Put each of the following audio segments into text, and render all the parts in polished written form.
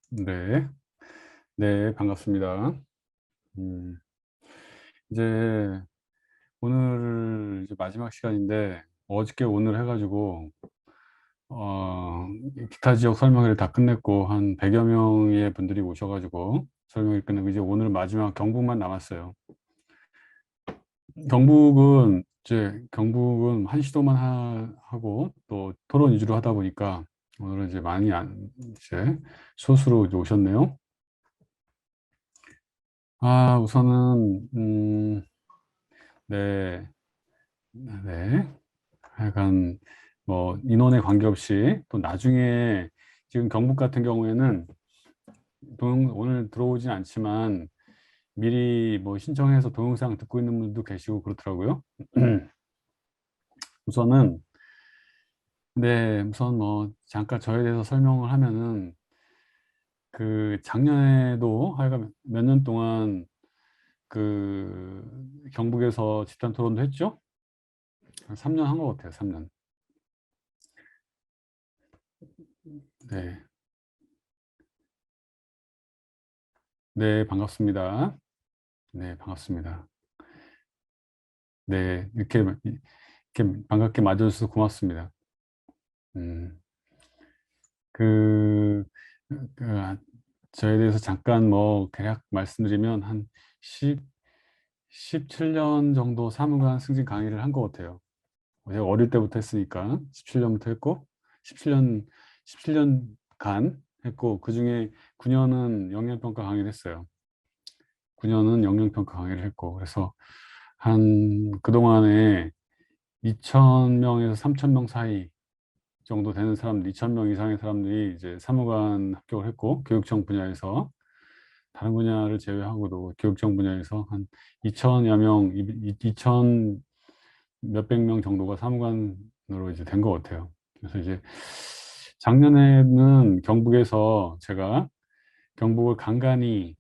네, 네, 반갑습니다. 음, 이제 오늘 이제 마지막 시간인데 어저께 오늘 해가지고 기타 지역 설명회를 다 끝냈고 한 100여 명의 분들이 오셔가지고 설명을 끝내고 이제 오늘 마지막 경북만 남았어요. 경북은 한 시도만 하고 또 토론 위주로 하다 보니까 오늘은 이제 많이 이제 소수로 이제 오셨네요. 우선은 네. 네. 하여간 뭐 인원에 관계없이 또 나중에 지금 경북 같은 경우에는 오늘 들어오진 않지만 미리 뭐 신청해서 동영상 듣고 있는 분들도 계시고 그렇더라고요. 우선은 네, 우선 뭐 잠깐 저에 대해서 설명을 하면은 그 작년에도 하여간 몇 년 동안 그 경북에서 집단 토론도 했죠. 한 3년 한 것 같아요. 3년. 네. 네, 반갑습니다. 네, 반갑습니다. 네, 이렇게 반갑게 맞아주셔서 고맙습니다. 음, 그, 그, 저에 대해서 잠깐 뭐, 대략 말씀드리면 한 10, 17년 정도 사무관 승진 강의를 한 것 같아요. 제가 어릴 때부터 했으니까 17년부터 했고, 17년, 17년간 했고, 그 중에 9년은 영양평가 강의를 했어요. 9년은 영양평가 강의를 했고, 그래서 그동안에 2,000명에서 3,000명 사이 정도 되는 사람들, 2,000명 이상의 사람들이 이제 사무관 합격을 했고, 교육청 분야에서, 다른 분야를 제외하고도 교육청 분야에서 한 2,000여 명, 2,000 몇백 명 정도가 사무관으로 이제 된 것 같아요. 그래서 이제 작년에는 경북에서 제가 경북을 간간히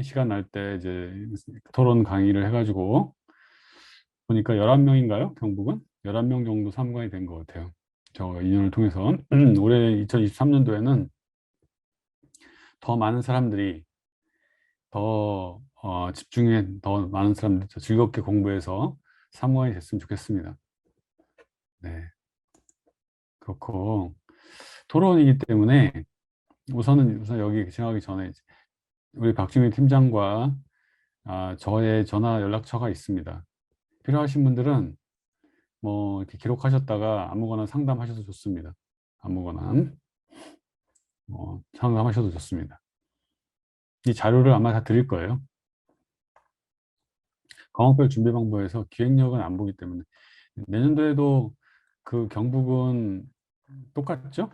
시간 날 때 이제 토론 강의를 해가지고 보니까 11명인가요? 경북은? 11명 정도 사무관이 된 것 같아요. 저 인연을 통해서 올해 2023년도에는 더 많은 사람들이 집중해 더 많은 사람들이 더 즐겁게 공부해서 사무관이 됐으면 좋겠습니다. 네, 그렇고 토론이기 때문에 우선 여기 지나가기 전에 우리 박주민 팀장과 저의 전화 연락처가 있습니다. 필요하신 분들은 뭐 이렇게 기록하셨다가 아무거나 상담하셔도 좋습니다. 아무거나 상담하셔도 좋습니다. 이 자료를 아마 다 드릴 거예요. 광역별 준비 방법에서 기획력은 안 보기 때문에 내년도에도 그 경북은 똑같죠?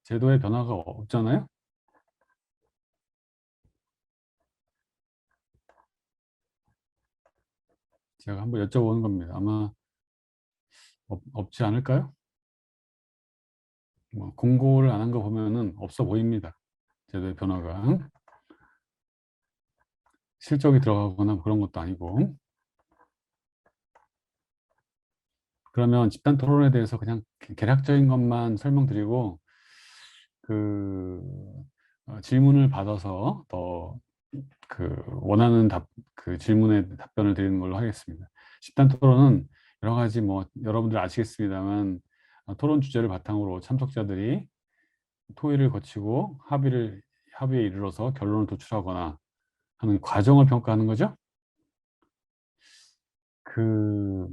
제도의 변화가 없잖아요. 제가 한번 여쭤보는 겁니다. 아마 없지 않을까요? 뭐 공고를 안 한 거 보면은 없어 보입니다. 제도의 변화가 실적이 들어가거나 그런 것도 아니고. 그러면 집단 토론에 대해서 그냥 개략적인 것만 설명드리고 그 질문을 받아서 더 원하는 그 질문에 답변을 드리는 걸로 하겠습니다. 집단 토론은 여러 가지 뭐 여러분들 아시겠습니다만 토론 주제를 바탕으로 참석자들이 토의를 거치고 합의에 이르러서 결론을 도출하거나 하는 과정을 평가하는 거죠. 그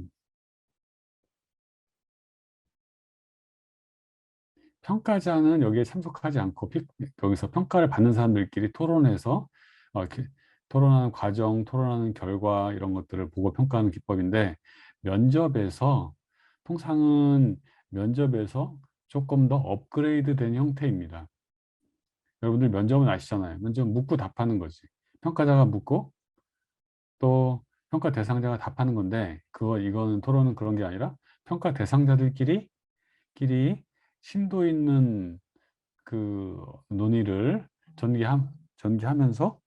평가자는 여기에 참석하지 않고 여기서 평가를 받는 사람들끼리 토론해서 이렇게 토론하는 과정, 토론하는 결과 이런 것들을 보고 평가하는 기법인데 면접에서 통상은 면접에서 조금 더 업그레이드 된 형태입니다. 여러분들 면접은 아시잖아요. 면접은 묻고 답하는 거지. 평가자가 묻고 또 평가 대상자가 답하는 건데 이거는 토론은 그런 게 아니라 평가 대상자들끼리 심도 있는 그 논의를 전개하면서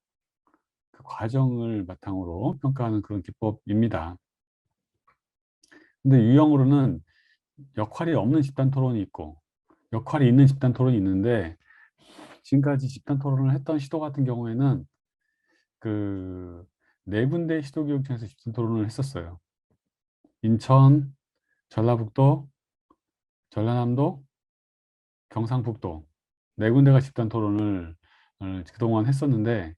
그 과정을 바탕으로 평가하는 그런 기법입니다. 근데 유형으로는 역할이 없는 집단 토론이 있고 역할이 있는 집단 토론이 있는데 지금까지 집단 토론을 했던 시도 같은 경우에는 그 네 군데 시도교육청에서 집단 토론을 했었어요. 인천, 전라북도, 전라남도, 경상북도 네 군데가 집단 토론을 그동안 했었는데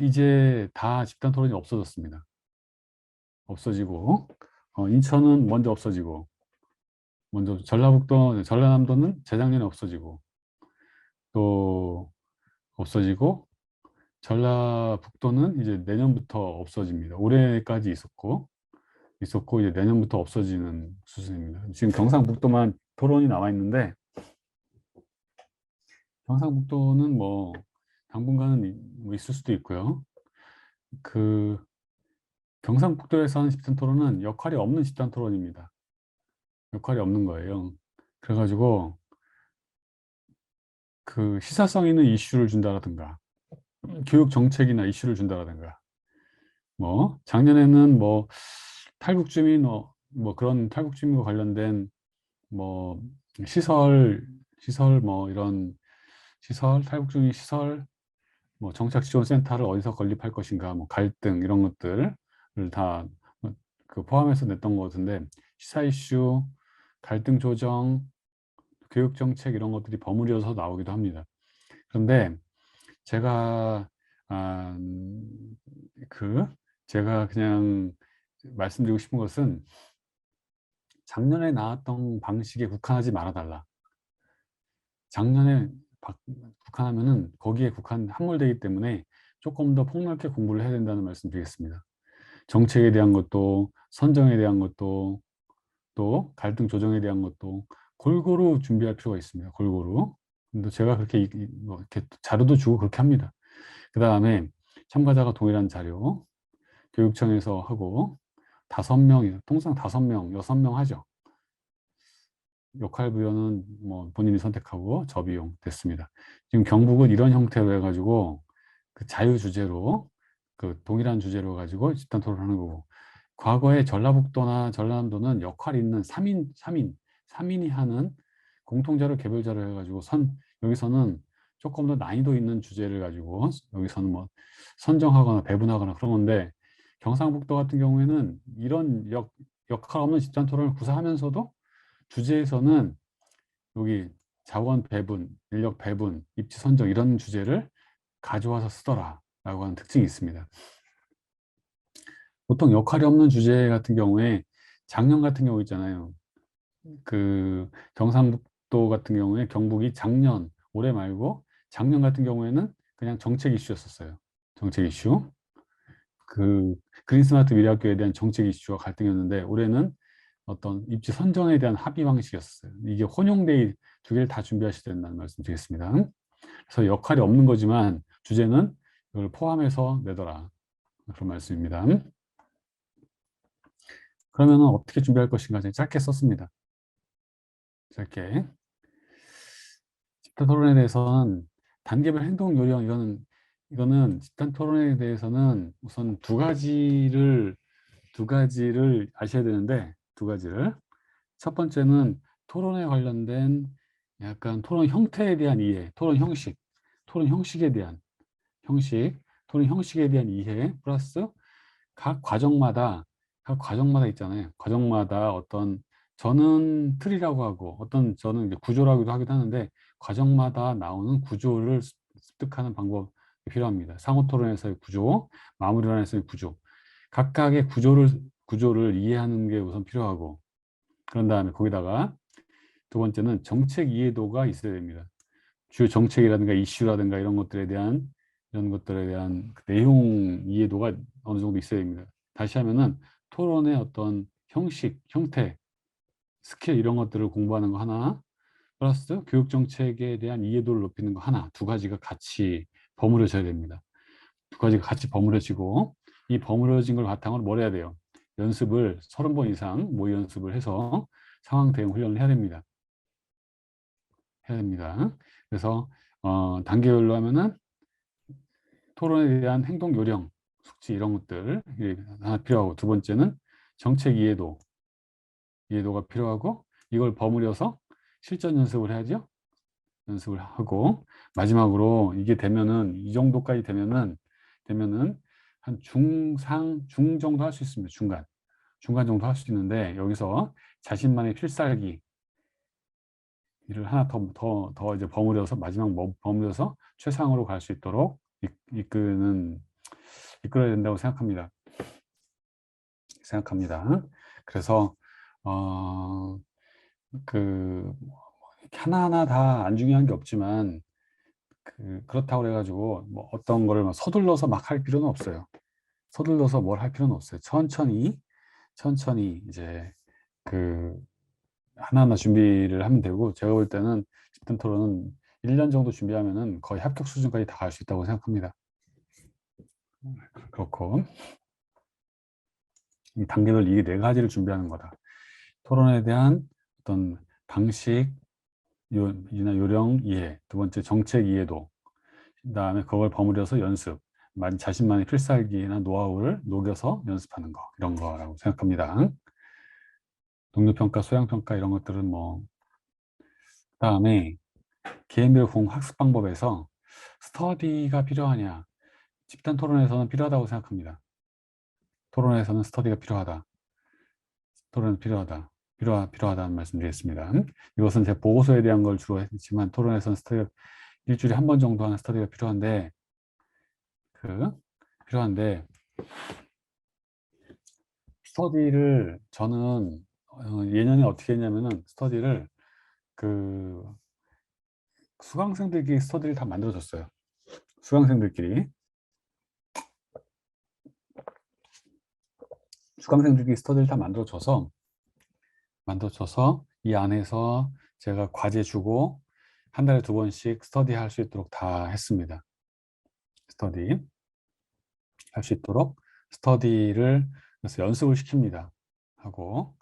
이제 다 집단 토론이 없어졌습니다. 없어지고 인천은 먼저 없어지고 먼저 전라남도는 재작년에 없어지고 또 없어지고 전라북도는 이제 내년부터 없어집니다. 올해까지 있었고 이제 내년부터 없어지는 수준입니다. 지금 경상북도만 토론이 나와 있는데 경상북도는 뭐 당분간은 뭐 있을 수도 있고요. 그 경상북도에서 하는 집단 토론은 역할이 없는 집단 토론입니다. 역할이 없는 거예요. 그래가지고 그 시사성 있는 이슈를 준다라든가 교육 정책이나 이슈를 준다라든가 뭐 작년에는 뭐 탈북주민 뭐 그런 탈북주민과 관련된 뭐 시설 뭐 이런 시설 탈북주민 시설 뭐 정착지원센터를 어디서 건립할 것인가 뭐 갈등 이런 것들을 다 그 포함해서 냈던 것 같은데 시사 이슈 갈등 조정 교육 정책 이런 것들이 버무려서 나오기도 합니다. 그런데 제가 아, 그 제가 그냥 말씀드리고 싶은 것은 작년에 나왔던 방식에 국한하지 말아달라. 작년에 국한하면은 거기에 함몰되기 때문에 조금 더 폭넓게 공부를 해야 된다는 말씀 드리겠습니다. 정책에 대한 것도 선정에 대한 것도 또 갈등 조정에 대한 것도 골고루 준비할 필요가 있습니다. 골고루. 근데 제가 그렇게 뭐 이렇게 자료도 주고 그렇게 합니다. 그 다음에 참가자가 동일한 자료 교육청에서 하고 5명, 통상 5명, 6명 하죠. 역할 부여는 뭐 본인이 선택하고 저비용 됐습니다. 지금 경북은 이런 형태로 해가지고 그 자유 주제로 그 동일한 주제로 가지고 집단 토론하는 거고 과거에 전라북도나 전라남도는 역할이 있는 3인이 하는 공통자료 개별자료 해가지고 여기서는 조금 더 난이도 있는 주제를 가지고 여기서는 뭐 선정하거나 배분하거나 그런 건데 경상북도 같은 경우에는 이런 역할 없는 집단 토론을 구사하면서도 주제에서는 여기 자원 배분, 인력 배분, 입지 선정 이런 주제를 가져와서 쓰더라 라고 하는 특징이 있습니다. 보통 역할이 없는 주제 같은 경우에 작년 같은 경우 있잖아요. 그 경상북도 같은 경우에 경북이 작년, 올해 말고 작년 같은 경우에는 그냥 정책 이슈였었어요. 정책 이슈. 그 그린스마트 미래학교에 대한 정책 이슈와 갈등이었는데 올해는 어떤 입지 선정에 대한 합의 방식이었어요. 이게 혼용되이 두 개를 다 주셔야 된다는 말씀 드리겠습니다. 그래서 역할이 없는 거지만 주제는 이걸 포함해서 내더라. 그런 말씀입니다. 그러면 어떻게 준비할 것인가 짧게 썼습니다. 짧게. 집단 토론에 대해서는 단계별 행동 요령 이거는 집단 토론에 대해서는 우선 두 가지를 아셔야 되는데 두 가지를 첫 번째는 토론에 관련된 약간 토론 형태에 대한 이해, 토론 형식에 대한 토론 형식에 대한 이해 플러스 각 과정마다 있잖아요. 과정마다 어떤 저는 틀이라고 하고 저는 이제 구조라고도 하기도 하는데 과정마다 나오는 구조를 습득하는 방법이 필요합니다. 상호 토론에서의 구조, 마무리론에서의 구조. 각각의 구조를 이해하는 게 우선 필요하고 그런 다음에 거기다가 두 번째는 정책 이해도가 있어야 됩니다. 주요 정책이라든가 이슈라든가 이런 것들에 대한 그 내용 이해도가 어느 정도 있어야 됩니다. 다시 하면은 토론의 어떤 형태, 스킬 이런 것들을 공부하는 거 하나, 플러스 교육 정책에 대한 이해도를 높이는 거 하나, 두 가지가 같이 버무려져야 됩니다. 두 가지가 같이 버무려지고 이 버무려진 걸 바탕으로 뭘 해야 돼요? 연습을 30번 이상 모의 연습을 해서 상황 대응 훈련을 해야 됩니다. 그래서 단계별로 하면은 토론에 대한 행동 요령, 숙지 이런 것들 하나 필요하고 두 번째는 정책 이해도가 필요하고 이걸 버무려서 실전 연습을 해야죠. 연습을 하고 마지막으로 이게 되면은 이 정도까지 되면은 한 중 정도 할 수 있습니다. 중간 정도 할 수 있는데 여기서 자신만의 필살기 를 하나 더 이제 버무려서 마지막 버무려서 최상으로 갈 수 있도록 이끌어야 된다고 생각합니다. 그래서 어, 그 하나하나 다 안 중요한 게 없지만 그렇다고 그래가지고 뭐 어떤 거를 막 서둘러서 막 할 필요는 없어요. 서둘러서 뭘 할 필요는 없어요. 천천히 이제 그 하나하나 준비를 하면 되고 제가 볼 때는 집단 토론은 1년 정도 준비하면은 거의 합격 수준까지 다 갈 수 있다고 생각합니다. 그렇고 이 단계별 이 네 가지를 준비하는 거다. 토론에 대한 어떤 방식, 요령 이해, 두 번째 정책 이해도, 그다음에 그걸 버무려서 연습, 자신만의 필살기나 노하우를 녹여서 연습하는 거 이런 거라고 생각합니다. 동료평가, 소양평가 이런 것들은 뭐 그다음에 개인별 공 학습 방법에서 스터디가 필요하냐? 집단 토론에서는 필요하다고 생각합니다. 토론에서는 스터디가 필요하다. 토론은 필요하다는 말씀드리겠습니다. 이것은 제 보고서에 대한 걸 주로 했지만 토론에서는 스터디가 일주일에 한 번 정도 하는 스터디가 필요한데 스터디를 저는 예년에 어떻게 했냐면은 스터디를 그 수강생들끼리 스터디를 다 만들어줬어요. 수강생들끼리 스터디를 다 만들어줘서 이 안에서 제가 과제 주고 한 달에 2번씩 스터디 할 수 있도록 다 했습니다. 스터디 할 수 있도록 스터디를 그래서 연습을 시킵니다. 하고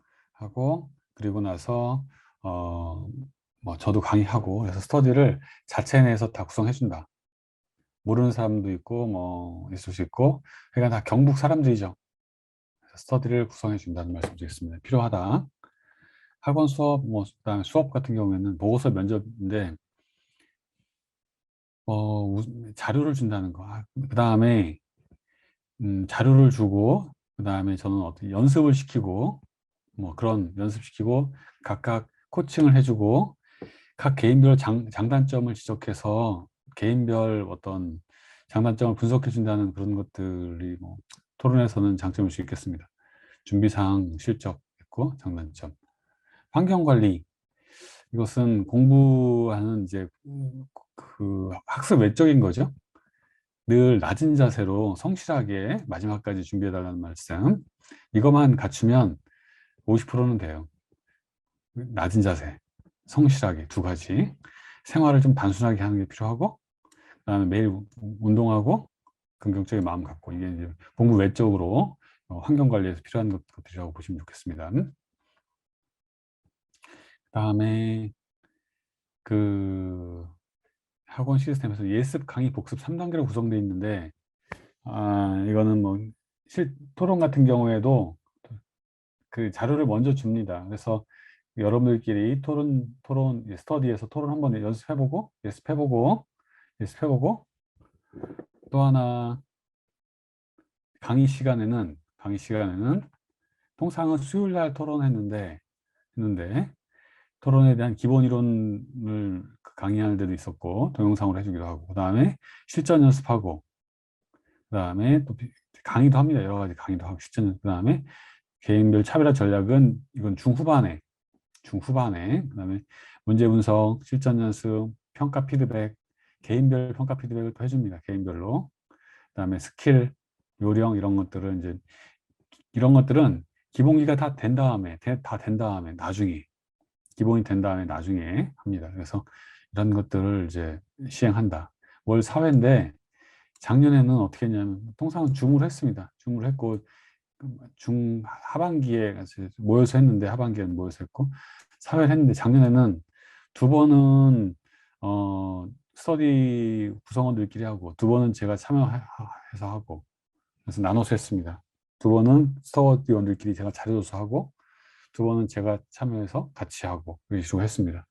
그리고 나서 뭐 저도 강의하고 그래서 스터디를 자체 내에서 다 구성해 준다. 모르는 사람도 있고 뭐 있을 수 있고 그러니까 다 경북 사람들이죠. 스터디를 구성해 준다는 말씀드리겠습니다. 필요하다. 학원 수업 뭐 그다음에 수업 같은 경우에는 보고서 면접인데 자료를 준다는 거. 그다음에 자료를 주고 그다음에 저는 어떤 연습을 시키고 뭐 그런 연습시키고 각각 코칭을 해주고 각 개인별 장단점을 지적해서 개인별 어떤 장단점을 분석해 준다는 그런 것들이 뭐 토론에서는 장점일 수 있겠습니다. 준비사항 실적 있고 장단점. 환경관리 이것은 공부하는 이제 그 학습 외적인 거죠. 늘 낮은 자세로 성실하게 마지막까지 준비해 달라는 말씀. 이것만 갖추면 50%는 돼요. 낮은 자세, 성실하게 2가지. 생활을 좀 단순하게 하는 게 필요하고, 그다음에 매일 운동하고, 긍정적인 마음 갖고, 이게 이제 공부 외적으로 환경 관리에서 필요한 것들이라고 보시면 좋겠습니다. 그다음에 그 학원 시스템에서 예습, 강의, 복습 3단계로 구성되어 있는데, 이거는 뭐 토론 같은 경우에도 그 자료를 먼저 줍니다. 그래서 여러분들끼리 스터디에서 토론 한번 예습해보고 또 하나 강의 시간에는 통상은 수요일 날 했는데 토론에 대한 기본 이론을 강의하는 데도 있었고 동영상으로 해주기도 하고 그 다음에 실전 연습하고 그 다음에 또 강의도 합니다. 여러 가지 강의도 하고 실전 연습 그 다음에 개인별 차별화 전략은 이건 중후반에 그다음에 문제 분석, 실전 연습, 평가 피드백, 개인별 평가 피드백을 또 해줍니다. 개인별로. 그다음에 스킬, 요령 이런 것들은 기본기가 다 된 다음에 나중에 기본이 된 다음에 나중에 합니다. 그래서 이런 것들을 이제 시행한다. 월 4회인데 작년에는 어떻게 했냐면 통상은 줌으로 했습니다. 줌으로 했고 중 하반기에 모여서 했는데 하반기에는 모여서 했고 4회를 했는데 작년에는 2번은 스터디 구성원들끼리 하고 2번은 제가 참여해서 하고 그래서 나눠서 했습니다. 2번은 스터디원들끼리 제가 자료조사 하고 두 번은 제가 참여해서 같이 하고 이런 식으로 했습니다.